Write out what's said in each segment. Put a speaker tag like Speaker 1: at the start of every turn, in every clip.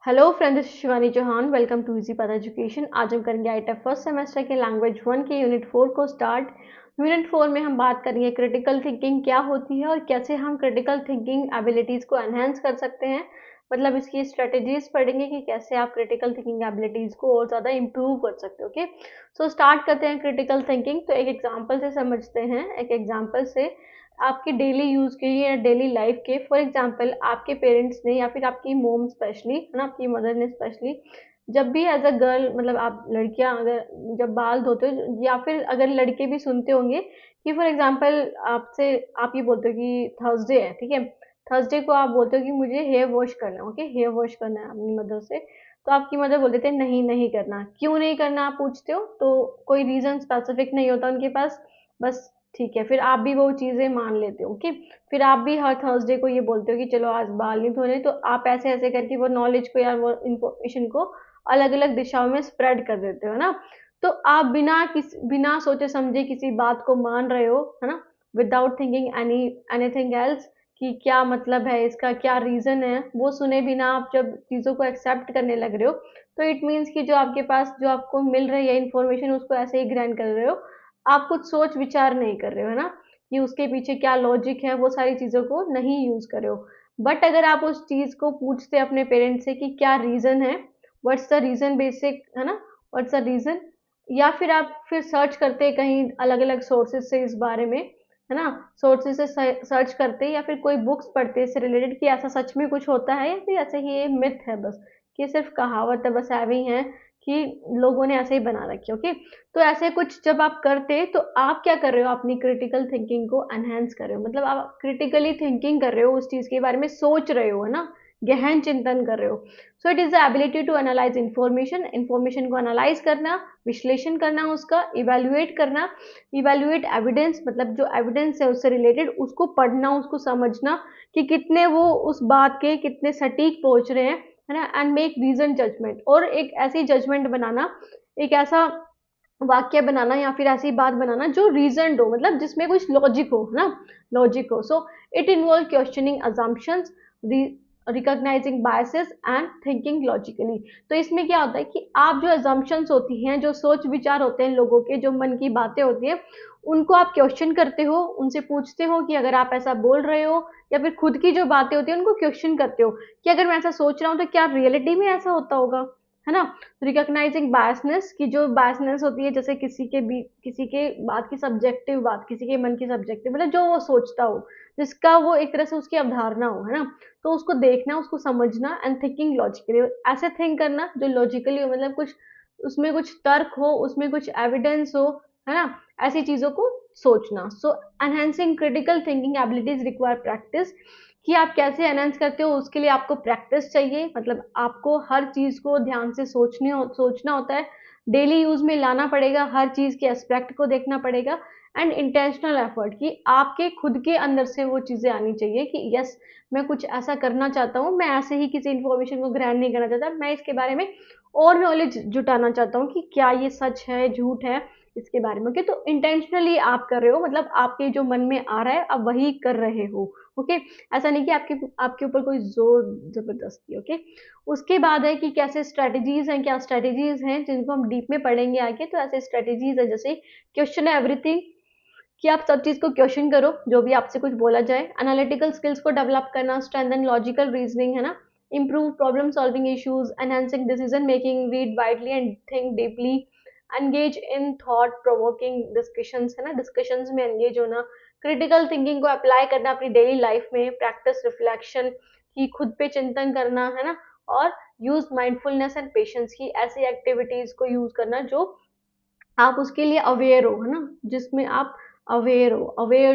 Speaker 1: Hello friends, this is Shivani Chauhan. Welcome to easy path education. आज हम करेंगे आईटेफ फर्स्ट सेमेस्टर के लैंग्वेज 1 के यूनिट 4 को स्टार्ट। यूनिट 4 में हम बात करेंगे क्रिटिकल थिंकिंग क्या होती है और कैसे हम क्रिटिकल थिंकिंग एबिलिटीज़ को एनहेंस कर सकते हैं। मतलब इसकी स्ट्रेटेजीज पढ़ेंगे कि कैसे आप क्रिटिकल थिंकिंग एबिलिटीज़ को और ज़्यादा इम्प्रूव कर सकते हो। ओके, सो स्टार्ट करते हैं क्रिटिकल थिंकिंग। तो एक एग्जाम्पल से समझते हैं। एक एग्जाम्पल से आपके डेली यूज़ के या डेली लाइफ के, फॉर एग्जांपल आपके पेरेंट्स ने या फिर आपकी मोम स्पेशली, है ना, आपकी मदर ने स्पेशली, जब भी एज अ गर्ल, मतलब आप लड़कियां अगर जब बाल धोते हो, या फिर अगर लड़के भी सुनते होंगे कि फॉर एग्जांपल आपसे आप ये बोलते हो कि थर्सडे है, ठीक है, थर्सडे को आप बोलते हो कि मुझे हेयर वॉश करना है। ओके, हेयर वॉश करना है अपनी मदर से। तो आपकी मदर बोल देते हैं नहीं नहीं करना। क्यों नहीं करना आप पूछते हो तो कोई रीजन स्पेसिफिक नहीं होता उनके पास, बस ठीक है, फिर आप भी वो चीज़ें मान लेते हो। ओके, फिर आप भी हर थर्सडे को ये बोलते हो कि चलो आज बाल नहीं धोने, तो आप ऐसे ऐसे करके वो नॉलेज को या वो इंफॉर्मेशन को अलग अलग दिशाओं में स्प्रेड कर देते हो ना। तो आप बिना सोचे समझे किसी बात को मान रहे हो, है ना, विदाउट थिंकिंग एनीथिंग एल्स, कि क्या मतलब है इसका, क्या रीजन है, वो सुने बिना आप जब चीज़ों को एक्सेप्ट करने लग रहे हो, तो इट मीन्स कि जो आपके पास जो आपको मिल रही है इन्फॉर्मेशन, उसको ऐसे ही ग्रहण कर रहे हो। आप कुछ सोच विचार नहीं कर रहे हो, है ना, कि उसके पीछे क्या लॉजिक है, वो सारी चीज़ों को नहीं यूज़ कर रहे हो। बट अगर आप उस चीज़ को पूछते अपने पेरेंट्स से कि क्या रीज़न है, व्हाट्स द रीज़न बेसिक, है ना, व्हाट्स द रीज़न, या फिर आप फिर सर्च करते कहीं अलग अलग सोर्सेज से इस बारे में, है ना, सोर्सेज से सर्च करते या फिर कोई बुक्स पढ़ते इससे रिलेटेड कि ऐसा सच में कुछ होता है या फिर ऐसे ही ये मिथ है बस, कि सिर्फ कहावत है, बस ऐवी है कि लोगों ने ऐसे ही बना रखी है। ओके, तो ऐसे कुछ जब आप करते तो आप क्या कर रहे हो, अपनी क्रिटिकल थिंकिंग को एनहेंस कर रहे हो, मतलब आप क्रिटिकली थिंकिंग कर रहे हो, उस चीज़ के बारे में सोच रहे हो, है ना, गहन चिंतन कर रहे हो। So it is the ability to analyse information, information को एनालाइज करना, विश्लेषण करना, उसका इवेल्युएट करना, इवेल्युएट एविडेंस, मतलब जो एविडेंस है उससे रिलेटेड उसको पढ़ना, उसको समझना कि कितने वो उस बात के कितने सटीक पहुंच रहे हैं, है ना, एंड मेक रीजन जजमेंट, और एक ऐसी जजमेंट बनाना, एक ऐसा वाक्य बनाना या फिर ऐसी बात बनाना जो रीजन हो, मतलब जिसमें कुछ लॉजिक हो, है ना, लॉजिक हो। So it involve questioning assumptions, recognising biases and thinking logically. तो इसमें क्या होता है कि आप जो अजम्पशंस होती हैं, जो सोच विचार होते हैं लोगों के, जो मन की बातें होती हैं, उनको आप क्वेश्चन करते हो, उनसे पूछते हो कि अगर आप ऐसा बोल रहे हो, या फिर खुद की जो बातें होती हैं उनको क्वेश्चन करते हो कि अगर मैं ऐसा सोच रहा हूँ तो क्या रियलिटी में ऐसा होता होगा, है ना। रिकॉग्नाइजिंग बायसनेस, की जो बायसनेस होती है, जैसे किसी के बात की सब्जेक्टिव बात, किसी के मन की सब्जेक्टिव, मतलब जो वो सोचता हो, जिसका वो एक तरह से उसकी अवधारणा हो, है ना, तो उसको देखना, उसको समझना, एंड थिंकिंग लॉजिकली, ऐसे थिंक करना जो लॉजिकली हो, मतलब कुछ उसमें कुछ तर्क हो, उसमें कुछ एविडेंस हो, है ना, ऐसी चीजों को सोचना। So enhancing critical thinking abilities require practice, कि आप कैसे एनहांस करते हो उसके लिए आपको प्रैक्टिस चाहिए, मतलब आपको हर चीज़ को ध्यान से सोचना होता है, डेली यूज़ में लाना पड़ेगा, हर चीज़ के एस्पेक्ट को देखना पड़ेगा, एंड इंटेंशनल एफर्ट, कि आपके खुद के अंदर से वो चीज़ें आनी चाहिए कि यस, मैं कुछ ऐसा करना चाहता हूँ, मैं ऐसे ही किसी इन्फॉर्मेशन को ग्रहण नहीं करना चाहता, मैं इसके बारे में और नॉलेज जुटाना चाहता हूँ कि क्या ये सच है, झूठ है, इसके बारे में। ओके, तो इंटेंशनली आप कर रहे हो, मतलब आपके जो मन में आ रहा है आप वही कर रहे हो। ओके, ऐसा नहीं कि आपके आपके ऊपर कोई जोर जबरदस्ती। ओके, उसके बाद है कि कैसे स्ट्रेटजीज हैं, क्या स्ट्रेटजीज हैं जिनको हम डीप में पढ़ेंगे आगे। तो ऐसे स्ट्रेटजीज है जैसे क्वेश्चन एवरीथिंग, कि आप सब चीज को क्वेश्चन करो जो भी आपसे कुछ बोला जाए, एनालिटिकल स्किल्स को डेवलप करना, स्ट्रेंथन लॉजिकल रीजनिंग, है ना, improve problem solving issues, enhancing decision making, read widely and think deeply, engage in thought provoking discussions, है ना, डिस्कशंस में एंगेज होना, क्रिटिकल थिंकिंग को अप्लाई करना अपनी डेली लाइफ में, प्रैक्टिस रिफ्लेक्शन, की खुद पे चिंतन करना, है ना, और यूज माइंडफुलनेस एंड पेशेंस, की ऐसी एक्टिविटीज को यूज करना जो आप उसके लिए अवेयर हो, है ना, जिसमें आप अवेयर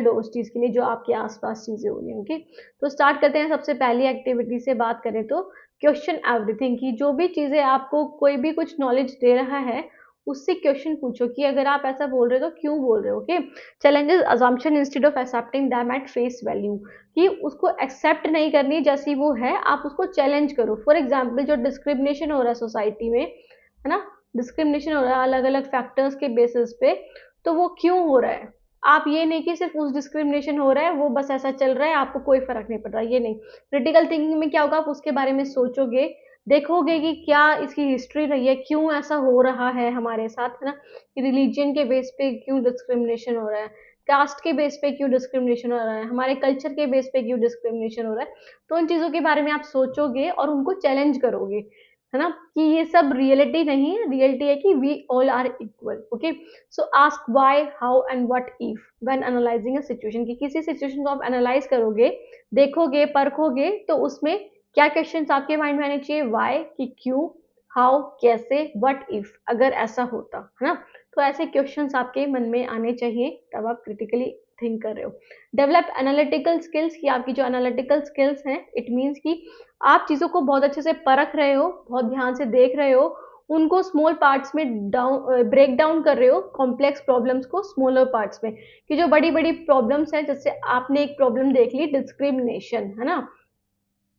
Speaker 1: हो उस चीज़ के लिए जो आपके आसपास चीज़ें हो रही हैं। ओके, तो स्टार्ट करते हैं। सबसे पहली एक्टिविटी से बात करें तो क्वेश्चन एवरीथिंग, की जो भी चीज़ें आपको कोई भी कुछ नॉलेज दे रहा है उससे क्वेश्चन पूछो कि अगर आप ऐसा बोल रहे हो तो क्यों बोल रहे हो। Okay, challenges assumption instead of accepting them at face value, कि उसको एक्सेप्ट नहीं करनी जैसी वो है, आप उसको चैलेंज करो। फॉर एग्जाम्पल, जो डिस्क्रिमिनेशन हो रहा है सोसाइटी में, है ना, डिस्क्रिमिनेशन हो रहा है अलग अलग फैक्टर्स के बेसिस पे, तो वो क्यों हो रहा है, आप ये नहीं कि सिर्फ उस डिस्क्रिमिनेशन हो रहा है वो बस ऐसा चल रहा है आपको कोई फर्क नहीं पड़ रहा, ये नहीं। क्रिटिकल थिंकिंग में क्या होगा, आप उसके बारे में सोचोगे, देखोगे कि क्या इसकी हिस्ट्री रही है, क्यों ऐसा हो रहा है हमारे साथ, है ना, कि रिलीजन के बेस पे क्यों डिस्क्रिमिनेशन हो रहा है, कास्ट के बेस पे क्यों डिस्क्रिमिनेशन हो रहा है, हमारे कल्चर के बेस पे क्यों डिस्क्रिमिनेशन हो रहा है। तो उन चीज़ों के बारे में आप सोचोगे और उनको चैलेंज करोगे, है ना, कि ये सब रियलिटी नहीं है, रियलिटी है कि we all are equal. Okay, so ask why, how and what if when analysing a situation, कि किसी सिचुएशन को आप एनालाइज करोगे, देखोगे, परखोगे, तो उसमें क्या क्वेश्चंस आपके माइंड में आने चाहिए, व्हाई कि क्यों, हाउ कैसे, व्हाट इफ अगर ऐसा होता, है ना। तो ऐसे क्वेश्चंस आपके मन में आने चाहिए, तब आप क्रिटिकली थिंक कर रहे हो। डेवलप एनालिटिकल स्किल्स, की आपकी जो एनालिटिकल स्किल्स हैं, इट मीन्स कि आप चीज़ों को बहुत अच्छे से परख रहे हो, बहुत ध्यान से देख रहे हो, उनको स्मॉल पार्ट्स में ब्रेक डाउन कर रहे हो, कॉम्प्लेक्स प्रॉब्लम्स को स्मॉलर पार्ट्स में, कि जो बड़ी बड़ी प्रॉब्लम्स हैं, जैसे आपने एक प्रॉब्लम देख ली डिस्क्रिमिनेशन, है ना,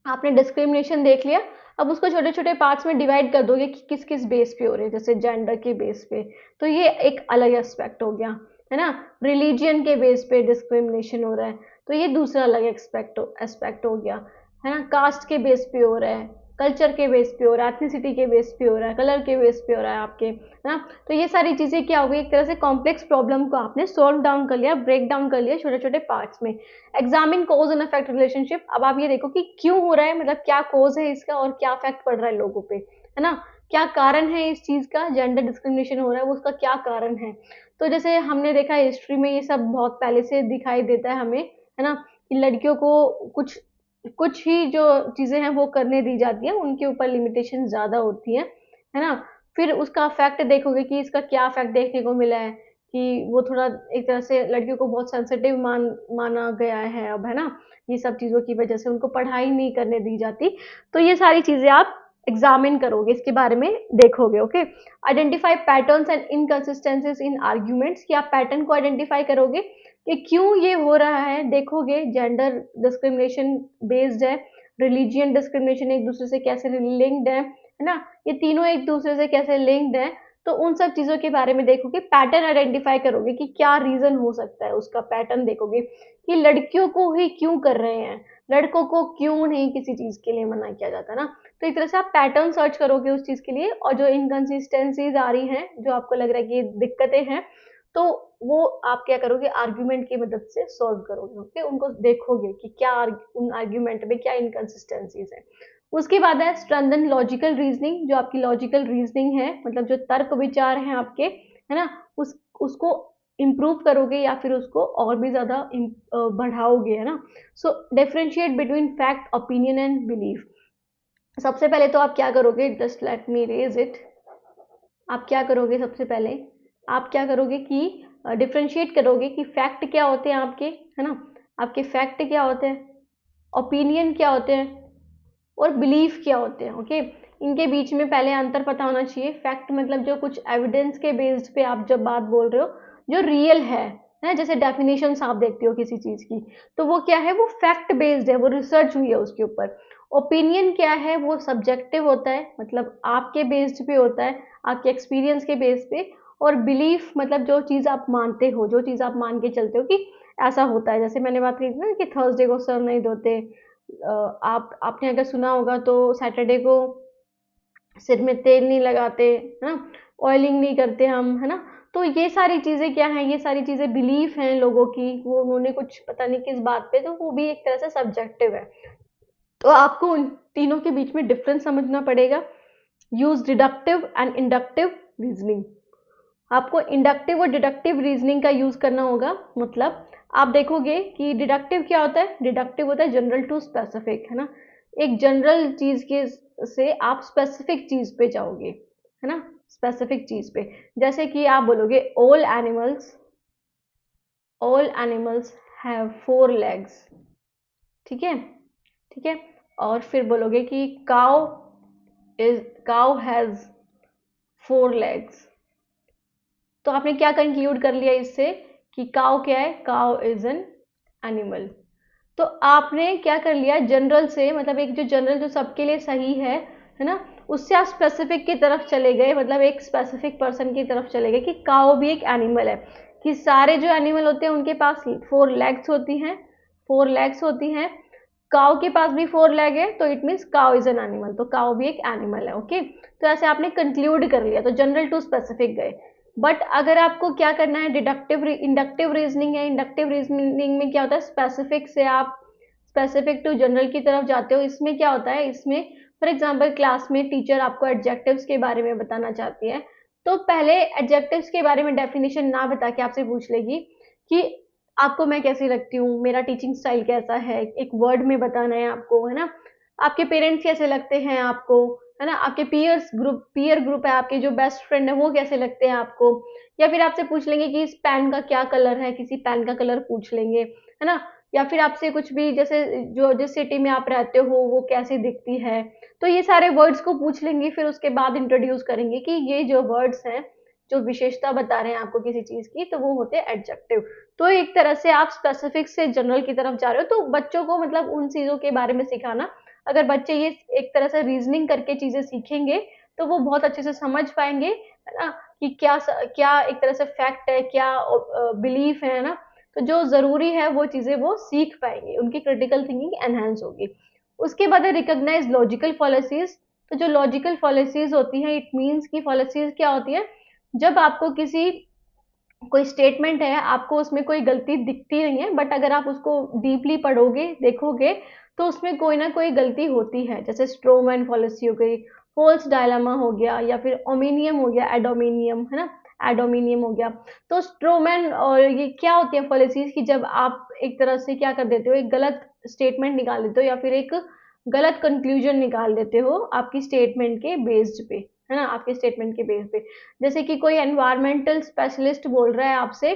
Speaker 1: आपने डिस्क्रिमिनेशन देख लिया, अब उसको छोटे छोटे पार्ट्स में डिवाइड कर दोगे कि किस किस बेस पे हो रहे हैं, जैसे जेंडर के बेस पे, तो ये एक अलग एस्पेक्ट हो गया, है ना। रिलीजियन के बेस पे डिस्क्रिमिनेशन हो रहा है, तो ये दूसरा अलग एस्पेक्ट हो गया, है ना। कास्ट के बेस पे हो रहा है, कल्चर के बेस पे हो रहा है, एथनिसिटी के बेस पे हो रहा है, कलर के बेस पे हो रहा है आपके, है ना। तो ये सारी चीज़ें क्या हो गई, एक तरह से कॉम्प्लेक्स प्रॉब्लम को आपने सॉल्व डाउन कर लिया, ब्रेक डाउन कर लिया छोटे छोटे पार्ट्स में। Examine cause and effect relationship, अब आप ये देखो कि क्यों हो रहा है, मतलब क्या कोज है इसका और क्या इफेक्ट पड़ रहा है लोगों पे, है ना, क्या कारण है इस चीज का, जेंडर डिस्क्रिमिनेशन हो रहा है वो उसका क्या कारण है। तो जैसे हमने देखा हिस्ट्री में ये सब बहुत पहले से दिखाई देता है हमें, है ना, कि लड़कियों को कुछ कुछ ही जो चीजें हैं वो करने दी जाती है, उनके ऊपर लिमिटेशन ज्यादा होती है ना। फिर उसका इफेक्ट देखोगे कि इसका क्या इफेक्ट देखने को मिला है, कि वो थोड़ा एक तरह से लड़कियों को बहुत सेंसिटिव माना गया है अब, है ना, ये सब चीज़ों की वजह से उनको पढ़ाई नहीं करने दी जाती। तो ये सारी चीज़ें आप एग्जामिन करोगे, इसके बारे में देखोगे। Okay, identify patterns and inconsistencies in arguments, कि आप पैटर्न को आइडेंटिफाई करोगे कि क्यों ये हो रहा है, देखोगे जेंडर डिस्क्रिमिनेशन बेस्ड है, रिलीजियन डिस्क्रिमिनेशन एक दूसरे से कैसे लिंक्ड है ना, ये तीनों एक दूसरे से कैसे लिंक्ड है। तो उन सब चीज़ों के बारे में देखोगे, पैटर्न आइडेंटिफाई करोगे कि क्या रीज़न हो सकता है, उसका पैटर्न देखोगे कि लड़कियों को ही क्यों कर रहे हैं, लड़कों को क्यों नहीं किसी चीज़ के लिए मना किया जाता ना। तो एक तरह से आप पैटर्न सर्च करोगे उस चीज़ के लिए, और जो इनकंसिस्टेंसीज आ रही हैं, जो आपको लग रहा है कि दिक्कतें हैं, तो वो आप क्या करोगे, आर्ग्यूमेंट की मदद से सॉल्व करोगे। ओके, उनको देखोगे कि क्या उन आर्ग्यूमेंट में क्या इनकंसिस्टेंसीज है। उसके बाद है स्ट्रेंथन लॉजिकल रीजनिंग, जो आपकी लॉजिकल रीजनिंग है, मतलब जो तर्क विचार हैं आपके, है ना, उसको इम्प्रूव करोगे या फिर उसको और भी ज़्यादा बढ़ाओगे, है ना। So differentiate between fact, opinion and belief. सबसे पहले तो आप क्या करोगे, just let me raise it, आप क्या करोगे, सबसे पहले आप क्या करोगे कि डिफरेंशिएट करोगे कि फैक्ट क्या होते हैं आपके, है ना, आपके फैक्ट क्या होते हैं, ओपिनियन क्या होते हैं, और बिलीफ क्या होते हैं। ओके, इनके बीच में पहले अंतर पता होना चाहिए। फैक्ट मतलब जो कुछ एविडेंस के बेस्ड पे आप जब बात बोल रहे हो, जो रियल है ना, जैसे डेफिनेशंस आप देखते हो किसी चीज की, तो वो क्या है, वो फैक्ट बेस्ड है, वो रिसर्च हुई है उसके ऊपर। ओपिनियन क्या है, वो सब्जेक्टिव होता है, मतलब आपके बेस्ड पे होता है, आपके एक्सपीरियंस के बेस पे। और बिलीफ मतलब जो चीज़ आप मानते हो, जो चीज़ आप मान के चलते हो कि ऐसा होता है। जैसे मैंने बात की थी ना कि थर्सडे को सर नहीं धोते, आपने अगर सुना होगा तो सैटरडे को सिर में तेल नहीं लगाते, है ना, ऑयलिंग नहीं करते हम, है ना। तो ये सारी चीज़ें क्या हैं, ये सारी चीज़ें बिलीफ हैं लोगों की, वो उन्होंने कुछ पता नहीं किस बात पे, तो वो भी एक तरह से सब्जेक्टिव है। तो आपको उन तीनों के बीच में डिफरेंस समझना पड़ेगा। Use deductive and inductive reasoning, आपको इंडक्टिव और डिडक्टिव रीजनिंग का यूज करना होगा। मतलब आप देखोगे कि डिडक्टिव क्या होता है, डिडक्टिव होता है जनरल टू स्पेसिफिक, है ना, एक जनरल चीज के से आप स्पेसिफिक चीज पे जाओगे, है ना, स्पेसिफिक चीज पे। जैसे कि आप बोलोगे ऑल एनिमल्स हैव 4 legs, ठीक है, ठीक है। और फिर बोलोगे कि काउ हैज 4 legs। तो आपने क्या कंक्लूड कर लिया इससे, कि काउ क्या है, काउ इज एन एनिमल। तो आपने क्या कर लिया, जनरल से, मतलब एक जो जनरल जो सबके लिए सही है ना, उससे आप स्पेसिफिक की तरफ चले गए, मतलब एक स्पेसिफिक पर्सन की तरफ चले गए कि काउ भी एक एनिमल है, कि सारे जो एनिमल होते हैं उनके पास 4 legs होती हैं, 4 legs होती हैं। काउ के पास भी 4 लेग है, तो it means cow is an animal, तो काउ भी एक एनिमल है। ओके, तो ऐसे आपने कंक्लूड कर लिया, तो जनरल टू स्पेसिफिक गए। बट अगर आपको क्या करना है, डिडक्टिव इंडक्टिव रीजनिंग है। इंडक्टिव रीजनिंग में क्या होता है, स्पेसिफिक से आप स्पेसिफिक टू जनरल की तरफ जाते हो। इसमें क्या होता है, इसमें फॉर एग्जाम्पल क्लास में टीचर आपको एडजेक्टिव्स के बारे में बताना चाहती है, तो पहले एडजेक्टिव्स के बारे में डेफिनेशन ना बता के आपसे पूछ लेगी कि आपको मैं कैसी लगती हूँ, मेरा टीचिंग स्टाइल कैसा है, एक वर्ड में बताना है आपको, है ना। आपके पेरेंट्स कैसे लगते हैं आपको, है ना। आपके पीयर ग्रुप है, आपके जो बेस्ट फ्रेंड है वो कैसे लगते हैं आपको। या फिर आपसे पूछ लेंगे कि इस पेन का क्या कलर है, किसी पेन का कलर पूछ लेंगे, है ना। या फिर आपसे कुछ भी, जैसे जो जिस सिटी में आप रहते हो वो कैसी दिखती है, तो ये सारे वर्ड्स को पूछ लेंगे। फिर उसके बाद इंट्रोड्यूस करेंगे कि ये जो वर्ड्स हैं, जो विशेषता बता रहे हैं आपको किसी चीज की, तो वो होते हैं एडजेक्टिव। तो एक तरह से आप स्पेसिफिक से जनरल की तरफ जा रहे हो, तो बच्चों को मतलब उन चीजों के बारे में सिखाना। अगर बच्चे ये एक तरह से रीजनिंग करके चीजें सीखेंगे, तो वो बहुत अच्छे से समझ पाएंगे, है ना, कि क्या एक तरह से फैक्ट है, क्या बिलीफ है ना। तो जो जरूरी है वो चीजें वो सीख पाएंगे, उनकी क्रिटिकल थिंकिंग एनहेंस होगी। उसके बाद है रिकॉग्नाइज लॉजिकल फॉलिसीज। तो जो लॉजिकल फॉलिसीज होती है, इट मीन्स की फॉलिसीज क्या होती है, जब आपको किसी कोई स्टेटमेंट है, आपको उसमें कोई गलती दिखती नहीं है, बट अगर आप उसको डीपली पढ़ोगे, देखोगे, तो उसमें कोई ना कोई गलती होती है। जैसे स्ट्रोमैन फॉलिसी हो गई, फोल्स डायलामा हो गया, या फिर ओमिनियम हो गया, एडोमिनियम, है ना, एडोमिनियम हो गया। तो स्ट्रोमैन और ये क्या होती है पॉलिसीज की, जब आप एक तरह से क्या कर देते हो, एक गलत स्टेटमेंट निकाल देते हो, या फिर एक गलत कंक्लूजन निकाल देते हो आपकी स्टेटमेंट के बेस्ड पे, है ना, आपके स्टेटमेंट के बेस पे। जैसे कि कोई एनवायरमेंटल स्पेशलिस्ट बोल रहा है आपसे,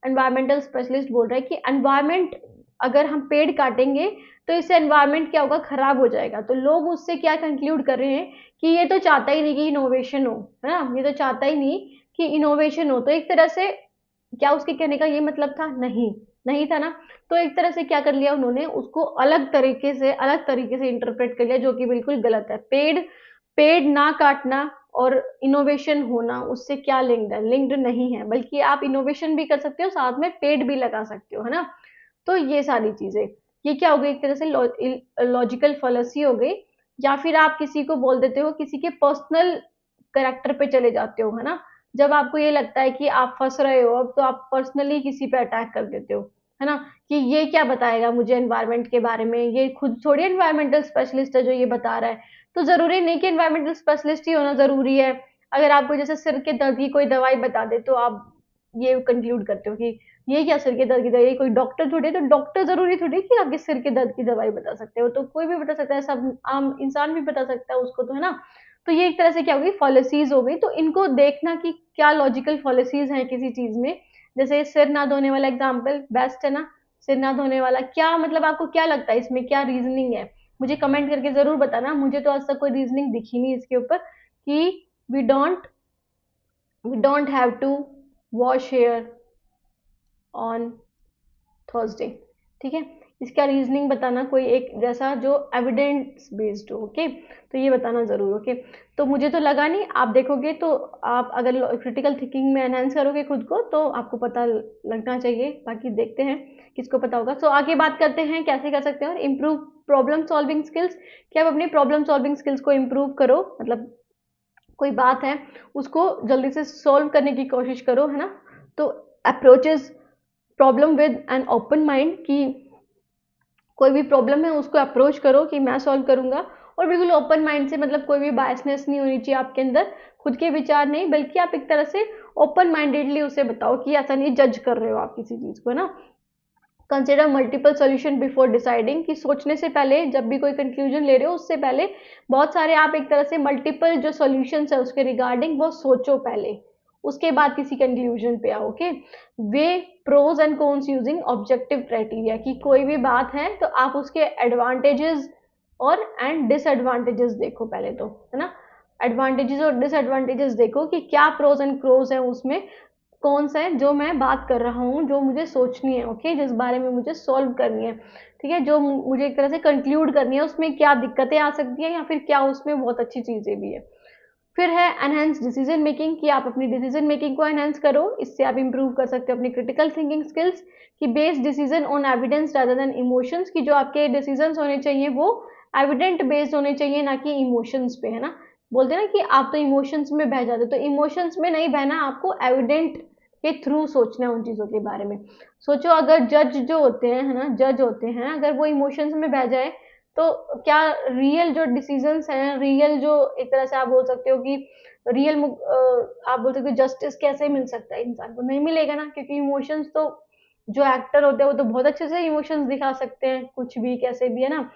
Speaker 1: एनवायरमेंटल स्पेशलिस्ट बोल रहा है कि एनवायरमेंट, अगर हम पेड़ काटेंगे तो इससे एनवायरमेंट क्या होगा, खराब हो जाएगा। तो लोग उससे क्या कंक्लूड कर रहे हैं कि ये तो चाहता ही नहीं कि इनोवेशन हो, है ना, ये तो चाहता ही नहीं कि इनोवेशन हो। तो एक तरह से क्या उसके कहने का ये मतलब था, नहीं, नहीं था ना। तो एक तरह से क्या कर लिया उन्होंने, उसको अलग तरीके से इंटरप्रेट कर लिया, जो कि बिल्कुल गलत है। पेड़ पेड़ ना काटना और इनोवेशन होना, उससे क्या लिंक्ड है, लिंक्ड नहीं है, बल्कि आप इनोवेशन भी कर सकते हो, साथ में पेड़ भी लगा सकते हो, है ना। तो ये सारी चीजें, ये क्या हो गई, एक तरह से लॉजिकल फॉलिसी हो गई। या फिर आप किसी को बोल देते हो, किसी के पर्सनल करेक्टर पे चले जाते हो, है ना। जब आपको ये लगता है कि आप फंस रहे हो अब, तो आप पर्सनली किसी पे अटैक कर देते हो, है ना, कि ये क्या बताएगा मुझे एनवायरनमेंट के बारे में, ये खुद थोड़ी एनवायरमेंटल स्पेशलिस्ट है जो ये बता रहा है। तो जरूरी नहीं कि एनवायरमेंटल स्पेशलिस्ट ही होना जरूरी है। अगर आपको जैसे सिर के दर्द की कोई दवाई बता दे, तो आप ये कंक्लूड करते हो कि ये क्या सिर के दर्द की दवाई, कोई डॉक्टर थोड़ी है, तो डॉक्टर जरूरी थोड़ी कि आपके सिर के दर्द की दवाई बता सकते हो, तो कोई भी बता सकता है, सब आम इंसान भी बता सकता है उसको, तो है ना। तो ये एक तरह से क्या होगी, पॉलिसीज हो गई। तो इनको देखना कि क्या लॉजिकल पॉलिसीज हैं किसी चीज में। जैसे सिर ना धोने वाला एग्जाम्पल बेस्ट है ना, सिर ना धोने वाला क्या मतलब, आपको क्या लगता है इसमें क्या रीजनिंग है, मुझे कमेंट करके जरूर बताना। मुझे तो आज तक कोई रीजनिंग दिखी नहीं इसके ऊपर कि we don't we don't have to wash hair on Thursday. ठीक है, इसका रीजनिंग बताना, कोई एक जैसा जो एविडेंस बेस्ड हो। ओके, तो ये बताना जरूर। ओके, तो मुझे तो लगा नहीं, आप देखोगे तो आप अगर क्रिटिकल थिंकिंग में एनहेंस करोगे खुद को, तो आपको पता लगना चाहिए। बाकी देखते हैं किसको पता होगा। सो आगे बात करते हैं कैसे कर सकते हैं, और इम्प्रूव प्रॉब्लम सॉल्विंग स्किल्स। क्या आप अपनी प्रॉब्लम सॉल्विंग स्किल्स को इम्प्रूव करो, मतलब कोई बात है उसको जल्दी से सॉल्व करने की कोशिश करो, है ना। तो approaches problem with an open mind, कि कोई भी प्रॉब्लम है उसको अप्रोच करो कि मैं सॉल्व करूंगा, और बिल्कुल ओपन माइंड से, मतलब कोई भी बायसनेस नहीं होनी चाहिए आपके अंदर, खुद के विचार नहीं, बल्कि आप एक तरह से ओपन माइंडेडली उसे बताओ, कि ऐसा नहीं जज कर रहे हो आप किसी चीज को, है ना। Consider multiple solution before deciding, कि सोचने से पहले, जब भी कोई कंक्लूजन ले रहे हो उससे पहले बहुत सारे आप एक तरह से मल्टीपल जो सोल्यूशन है उसके रिगार्डिंग वो सोचो पहले, उसके बाद किसी कंक्लूजन पे आओ। Okay, weigh pros and cons using objective criteria, कि कोई भी बात है तो आप उसके एडवांटेजेस और एंड डिसएडवांटेजेस देखो पहले, तो है ना, एडवांटेजेस और डिसएडवांटेजेस देखो कि क्या प्रोज एंड क्रोज है उसमें, कौन सा है जो मैं बात कर रहा हूँ, जो मुझे सोचनी है। ओके, जिस बारे में मुझे सॉल्व करनी है, ठीक है, जो मुझे एक तरह से कंक्लूड करनी है, उसमें क्या दिक्कतें आ सकती है, या फिर क्या उसमें बहुत अच्छी चीजें भी है। फिर है एनहेंस डिसीजन मेकिंग, कि आप अपनी डिसीजन मेकिंग को एनहेंस करो, इससे आप इंप्रूव कर सकते हो अपनी क्रिटिकल थिंकिंग स्किल्स, कि based decision on evidence rather than emotions, की जो आपके डिसीजंस होने चाहिए वो एविडेंट बेस्ड होने चाहिए, ना कि इमोशंस पे, है ना। बोलते हैं ना कि आप तो इमोशंस में बह जाते हो, तो इमोशंस में नहीं बहना, आपको एविडेंट के थ्रू सोचना है उन चीज़ों के बारे में। सोचो अगर जज जो होते हैं, है ना, जज होते हैं, अगर वो इमोशंस में बह जाए तो क्या रियल जो डिसीजंस हैं, रियल जो एक तरह से आप बोल सकते हो कि रियल आप बोल सकते हो जस्टिस कैसे मिल सकता है इंसान को, नहीं मिलेगा ना, क्योंकि इमोशंस तो जो एक्टर होते हैं वो तो बहुत अच्छे से इमोशंस दिखा सकते हैं, कुछ भी कैसे भी, है ना।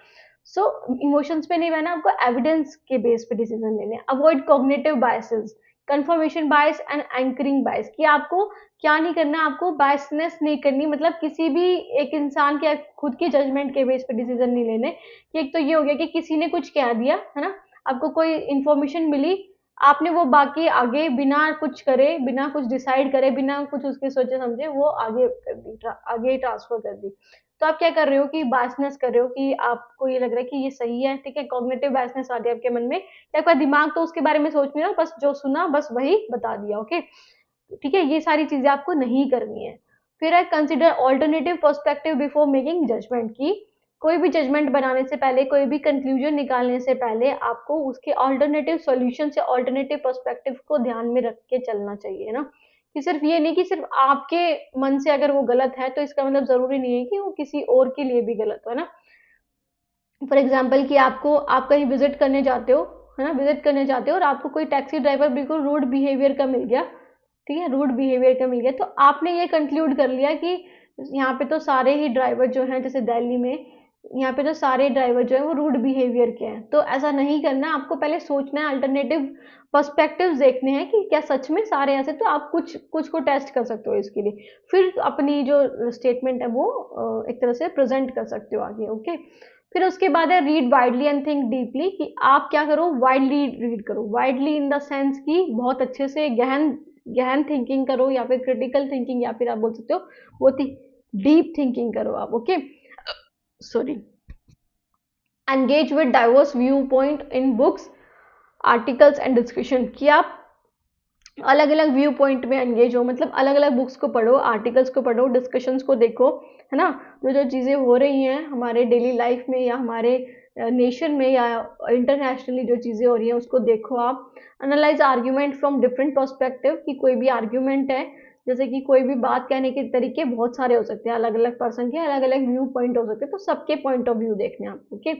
Speaker 1: सो इमोशंस पे नहीं बहना, आपको एविडेंस के बेस पे डिसीजन लेने। Avoid cognitive biases, confirmation bias and anchoring bias, कि आपको क्या नहीं करना, आपको बायसनेस नहीं करनी, मतलब किसी भी एक इंसान के खुद की जजमेंट के बेस पे डिसीजन नहीं लेने। कि एक तो ये हो गया कि किसी ने कुछ कह दिया, है ना, आपको कोई इंफॉर्मेशन मिली, आपने वो बाकी आगे बिना कुछ करे, बिना कुछ डिसाइड करे, बिना कुछ उसके सोचे समझे वो आगे कर दी, आगे ट्रांसफर कर दी। तो आप क्या कर रहे हो कि बायसनेस कर रहे हो, कि आपको ये लग रहा है कि ये सही है, ठीक है, कॉग्निटिव बायसनेस आ गया आपके मन में, कि आपका दिमाग तो उसके बारे में सोच नहीं रहा, बस जो सुना बस वही बता दिया, ओके। ठीक है, ये सारी चीजें आपको नहीं करनी है। फिर है consider alternative perspective before making judgement, की कोई भी जजमेंट बनाने से पहले, कोई भी कंक्लूजन निकालने से पहले आपको उसके ऑल्टरनेटिव सॉल्यूशन या ऑल्टरनेटिव पर्सपेक्टिव को ध्यान में रख के चलना चाहिए, ना। कि सिर्फ ये नहीं कि सिर्फ आपके मन से अगर वो गलत है तो इसका मतलब जरूरी नहीं है कि वो किसी और के लिए भी गलत हो, है ना। फॉर एग्जाम्पल कि आप कहीं विजिट करने जाते हो, है ना, विजिट करने जाते हो और आपको कोई टैक्सी ड्राइवर बिल्कुल रूड बिहेवियर का मिल गया, ठीक है, रूड बिहेवियर का मिल गया, तो आपने ये कंक्लूड कर लिया कि यहाँ पे तो सारे ही ड्राइवर जो हैं, जैसे दिल्ली में, यहाँ पे तो सारे ड्राइवर जो है वो रूड बिहेवियर के हैं। तो ऐसा नहीं करना, आपको पहले सोचना है, अल्टरनेटिव पर्सपेक्टिव्स देखने हैं कि क्या सच में सारे ऐसे, तो आप कुछ कुछ को टेस्ट कर सकते हो इसके लिए, फिर अपनी जो स्टेटमेंट है वो एक तरह से प्रेजेंट कर सकते हो आगे, ओके। फिर उसके बाद है read widely and think deeply, कि आप क्या करो, वाइडली रीड करो, वाइडली इन द सेंस कि बहुत अच्छे से गहन गहन थिंकिंग करो, या फिर क्रिटिकल थिंकिंग, या फिर आप बोल सकते हो वो थी डीप थिंकिंग करो आप, okay, sorry. Engage with diverse view point in books, articles and discussion, कि आप अलग अलग व्यू पॉइंट में एंगेज हो, मतलब अलग अलग बुक्स को पढ़ो, आर्टिकल्स को पढ़ो, डिस्कशंस को देखो, है ना। जो जो चीज़ें हो रही हैं हमारे डेली लाइफ में या हमारे नेशन में या इंटरनेशनली जो चीज़ें हो रही हैं उसको देखो आप। Analyse argument from different perspective, कि कोई भी आर्ग्यूमेंट है, जैसे कि कोई भी बात कहने के तरीके बहुत सारे हो सकते हैं, अलग अलग पर्सन के अलग अलग व्यू पॉइंट हो सकते हैं, तो सबके पॉइंट ऑफ व्यू देखने आप, ओके।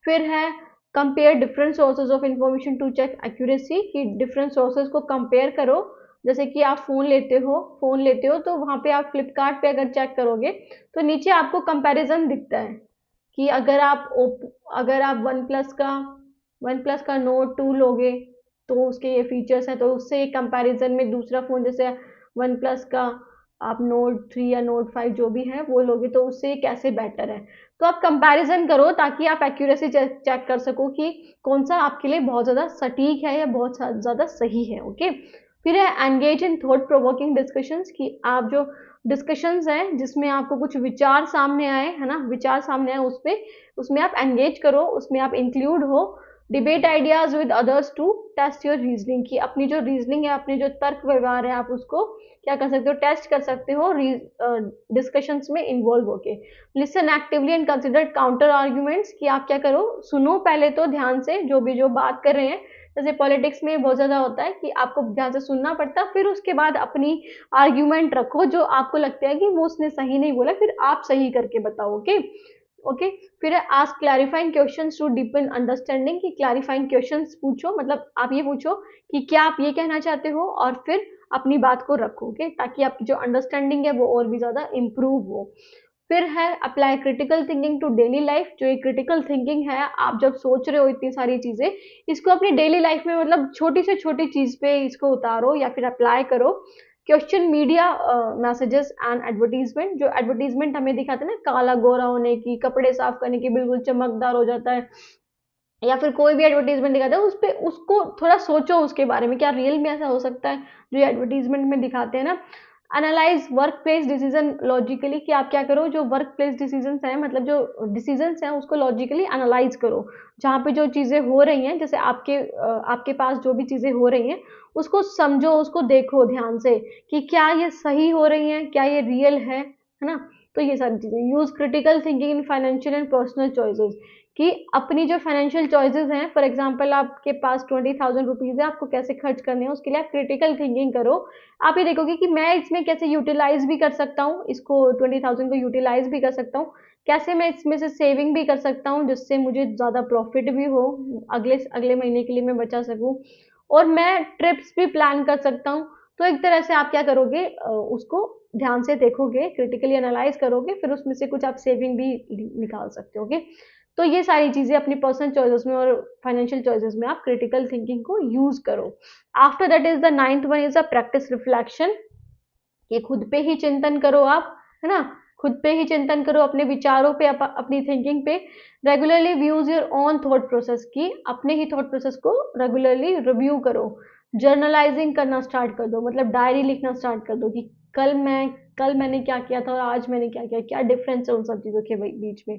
Speaker 1: फिर है compare different sources of information to check accuracy, कि डिफरेंट सोर्सेज को कंपेयर करो, जैसे कि आप फोन लेते हो तो वहाँ पे आप फ्लिपकार्ट पे अगर चेक करोगे तो नीचे आपको कंपैरिजन दिखता है, कि अगर आप वन प्लस का नोट 2 लोगे तो उसके ये फीचर्स हैं, तो उससे कंपैरिजन में दूसरा फ़ोन जैसे वन प्लस का आप नोट 3 या नोट 5 जो भी है वो लोगे तो उससे कैसे बेटर है। तो आप कंपैरिजन करो ताकि आप एक्यूरेसी चेक कर सको कि कौन सा आपके लिए बहुत ज़्यादा सटीक है या बहुत ज़्यादा सही है, ओके। फिर है engage in thought provoking discussions, कि आप जो डिस्कशंस हैं जिसमें आपको कुछ विचार सामने आए, है ना, विचार सामने आए उसमें आप एंगेज करो, उसमें आप इंक्लूड हो। Debate ideas with others to test your reasoning, की अपनी जो रीजनिंग है, अपने जो तर्क व्यवहार है, आप उसको क्या कर सकते हो, टेस्ट कर सकते हो डिस्कशंस में इन्वॉल्व होके। Listen actively and consider counter arguments, कि आप क्या करो, सुनो पहले तो ध्यान से जो बात कर रहे हैं, जैसे पॉलिटिक्स में बहुत ज़्यादा होता है कि आपको ध्यान से सुनना पड़ता है, फिर उसके बाद अपनी आर्ग्यूमेंट रखो, जो आपको लगता है कि वो उसने सही नहीं बोला, फिर आप सही करके बताओ, ओके, ओके। फिर ask clarifying questions to deepen understanding, की क्लैरिफाइंग क्वेश्चंस पूछो, मतलब आप ये पूछो कि क्या आप ये कहना चाहते हो, और फिर अपनी बात को रखो, ओके, ताकि आपकी जो अंडरस्टैंडिंग है वो और भी ज़्यादा इम्प्रूव हो। फिर है apply critical thinking to daily life, जो ये क्रिटिकल थिंकिंग है, आप जब सोच रहे हो इतनी सारी चीज़ें, इसको अपनी डेली लाइफ में मतलब छोटी से छोटी चीज़ पे इसको उतारो या फिर अप्लाई करो। Question media messages and advertisement, जो एडवर्टीजमेंट हमें दिखाते हैं ना, काला गोरा होने की, कपड़े साफ करने की, बिल्कुल चमकदार हो जाता है, या फिर कोई भी एडवर्टीजमेंट दिखाता है उस पे, उसको थोड़ा सोचो उसके बारे में, क्या रियल में ऐसा हो सकता है जो एडवर्टीजमेंट में दिखाते हैं ना। Analyse work place decision logically, कि आप क्या करो, जो वर्क प्लेस डिसीजंस हैं, मतलब जो डिसीजंस हैं उसको लॉजिकली एनालाइज करो। जहाँ पे जो चीज़ें हो रही हैं, जैसे आपके पास जो भी चीज़ें हो रही हैं उसको समझो, उसको देखो ध्यान से कि क्या ये सही हो रही हैं, क्या ये रियल है ना। तो ये सारी चीज़ें। Use critical thinking in financial and personal choices, कि अपनी जो फाइनेंशियल चॉइसेस हैं, फॉर एग्जांपल आपके पास 20,000 रुपीज़ है, आपको कैसे खर्च करने हैं, उसके लिए आप क्रिटिकल थिंकिंग करो। आप ये देखोगे कि मैं इसमें कैसे यूटिलाइज भी कर सकता हूँ, इसको 20,000 को यूटिलाइज भी कर सकता हूँ, कैसे मैं इसमें से सेविंग भी कर सकता हूँ जिससे मुझे ज़्यादा प्रॉफिट भी हो, अगले अगले महीने के लिए मैं बचा सकूँ, और मैं ट्रिप्स भी प्लान कर सकता हूँ। तो एक तरह से आप क्या करोगे, उसको ध्यान से देखोगे, क्रिटिकली एनालाइज करोगे, फिर उसमें से कुछ आप सेविंग भी निकाल सकते हो। ओके, तो ये सारी चीज़ें अपनी पर्सनल चॉइसेस में और फाइनेंशियल चॉइसेस में आप क्रिटिकल थिंकिंग को यूज करो। After that is the ninth one is a practice reflection, ये खुद पे ही चिंतन करो आप, है ना। खुद पे ही चिंतन करो, अपने विचारों पे, अपनी थिंकिंग पे। Regularly views your own thought process, की अपने ही थॉट प्रोसेस को रेगुलरली रिव्यू करो। जर्नलाइजिंग करना स्टार्ट कर दो, मतलब डायरी लिखना स्टार्ट कर दो कि कल मैंने क्या किया था और आज मैंने क्या किया, क्या डिफरेंस है उन सब चीज़ों के बीच में।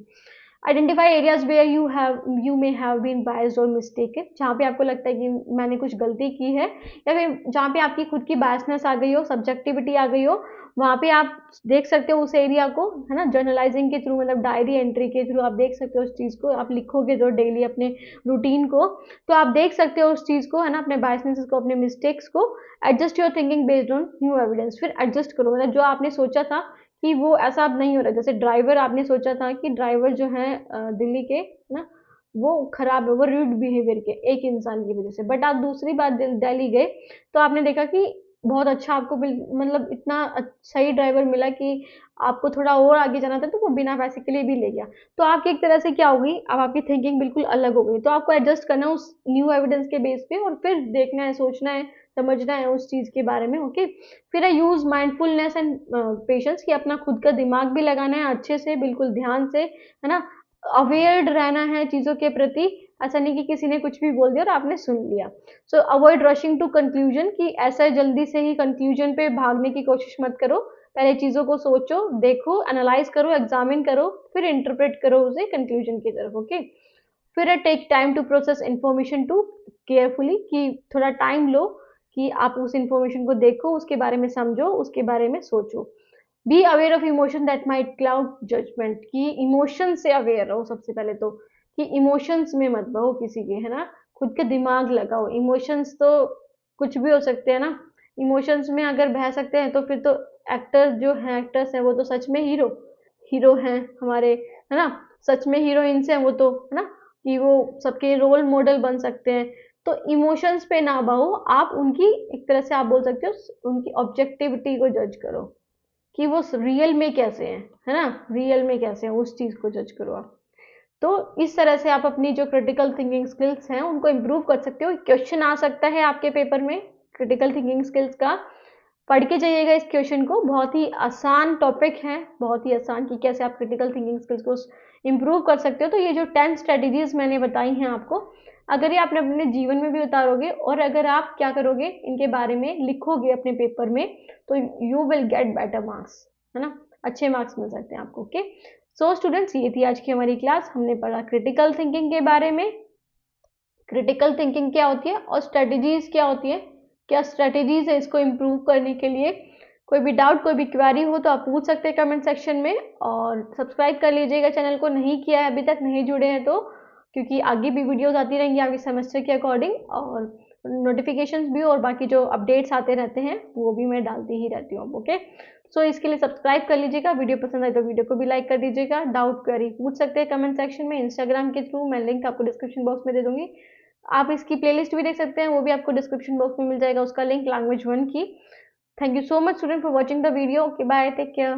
Speaker 1: Identify areas where you may have been biased और मिस्टेकन, जहाँ पे आपको लगता है कि मैंने कुछ गलती की है, या फिर जहाँ पे आपकी खुद की बायसनेस आ गई हो, सब्जेक्टिविटी आ गई हो, वहाँ पे आप देख सकते हो उस एरिया को, है ना। जर्नलाइजिंग के थ्रू, मतलब डायरी एंट्री के थ्रू आप देख सकते हो उस चीज़ को, आप लिखोगे जो डेली अपने रूटीन को, तो आप देख सकते हो उस चीज़ को, है ना, अपने बायसनेस को, अपने मिस्टेक्स को। Adjust your thinking based on new evidence, फिर एडजस्ट करो, मतलब जो आपने सोचा था कि वो ऐसा अब नहीं हो रहा। जैसे ड्राइवर, आपने सोचा था कि ड्राइवर जो है दिल्ली के ना, वो खराब है, वो रूड बिहेवियर के एक इंसान की वजह से, बट आप दूसरी बार दिल्ली गए तो आपने देखा कि बहुत अच्छा आपको मतलब इतना सही ड्राइवर मिला कि आपको थोड़ा और आगे जाना था, तो वो बिना पैसे के लिए भी ले गया। तो आपकी एक तरह से क्या होगी, अब आपकी थिंकिंग बिल्कुल अलग हो गई। तो आपको एडजस्ट करना है उस न्यू एविडेंस के बेस पे, और फिर देखना है, सोचना है, समझना है उस चीज़ के बारे में। ओके, फिर है यूज माइंडफुलनेस एंड पेशेंस, कि अपना खुद का दिमाग भी लगाना है अच्छे से, बिल्कुल ध्यान से, है ना। अवेयर्ड रहना है चीज़ों के प्रति, ऐसा नहीं कि किसी ने कुछ भी बोल दिया और आपने सुन लिया। So avoid rushing to conclusion, कि ऐसा जल्दी से ही कंक्लूजन पे भागने की कोशिश मत करो। पहले चीज़ों को सोचो, देखो, एनालाइज करो, एग्जामिन करो, फिर इंटरप्रेट करो उसे कंक्लूजन की तरफ। ओके, फिर है take time to process information to carefully, कि थोड़ा टाइम लो कि आप उस इंफॉर्मेशन को देखो, उसके बारे में समझो, उसके बारे में सोचो। Be aware of emotion that might cloud judgement, कि इमोशन से अवेयर रहो सबसे पहले तो, कि इमोशंस में मत बहो किसी के, है ना। खुद के दिमाग लगाओ, इमोशंस तो कुछ भी हो सकते हैं ना। इमोशंस में अगर बह सकते हैं तो फिर तो एक्टर्स हैं वो तो सच में हीरो हीरो हैं हमारे, है ना। सच में हीरोइंस हैं वो तो, है ना, कि वो सबके रोल मॉडल बन सकते हैं। तो इमोशंस पे ना बहो आप, उनकी एक तरह से आप बोल सकते हो उनकी ऑब्जेक्टिविटी को जज करो, कि वो रियल में कैसे हैं, है ना, रियल में कैसे हैं, उस चीज़ को जज करो आप। तो इस तरह से आप अपनी जो क्रिटिकल थिंकिंग स्किल्स हैं उनको इम्प्रूव कर सकते हो। क्वेश्चन आ सकता है आपके पेपर में क्रिटिकल थिंकिंग स्किल्स का, पढ़ के जाइएगा इस क्वेश्चन को। बहुत ही आसान टॉपिक है, बहुत ही आसान, कि कैसे आप क्रिटिकल थिंकिंग स्किल्स को इम्प्रूव कर सकते हो। तो ये जो 10 स्ट्रेटेजीज मैंने बताई हैं आपको, अगर ये आपने अपने जीवन में भी उतारोगे और अगर आप क्या करोगे, इनके बारे में लिखोगे अपने पेपर में, तो you will get better marks, है ना, अच्छे मार्क्स मिल सकते हैं आपको। ओके, सो स्टूडेंट्स, ये थी आज की हमारी क्लास। हमने पढ़ा क्रिटिकल थिंकिंग के बारे में, क्रिटिकल थिंकिंग क्या होती है और स्ट्रेटेजीज क्या होती है, क्या स्ट्रेटेजीज है इसको इम्प्रूव करने के लिए। कोई भी डाउट, कोई भी क्वेरी हो तो आप पूछ सकते हैं कमेंट सेक्शन में, और सब्सक्राइब कर लीजिएगा चैनल को, नहीं किया है अभी तक, नहीं जुड़े हैं तो, क्योंकि आगे भी वीडियोस आती रहेंगी आगे सेमेस्टर के अकॉर्डिंग, और नोटिफिकेशंस भी और बाकी जो अपडेट्स आते रहते हैं वो भी मैं डालती ही रहती हूँ। ओके, सो इसके लिए सब्सक्राइब कर लीजिएगा, वीडियो पसंद आए तो वीडियो को भी लाइक कर दीजिएगा। डाउट क्वेरी पूछ सकते हैं कमेंट सेक्शन में, इंस्टाग्राम के थ्रू, मैं लिंक आपको डिस्क्रिप्शन बॉक्स में दे दूंगी। आप इसकी प्लेलिस्ट भी देख सकते हैं, वो भी आपको डिस्क्रिप्शन बॉक्स में मिल जाएगा उसका लिंक, लैंग्वेज 1 की। Thank you so much student for watching the video. Okay, bye, take care.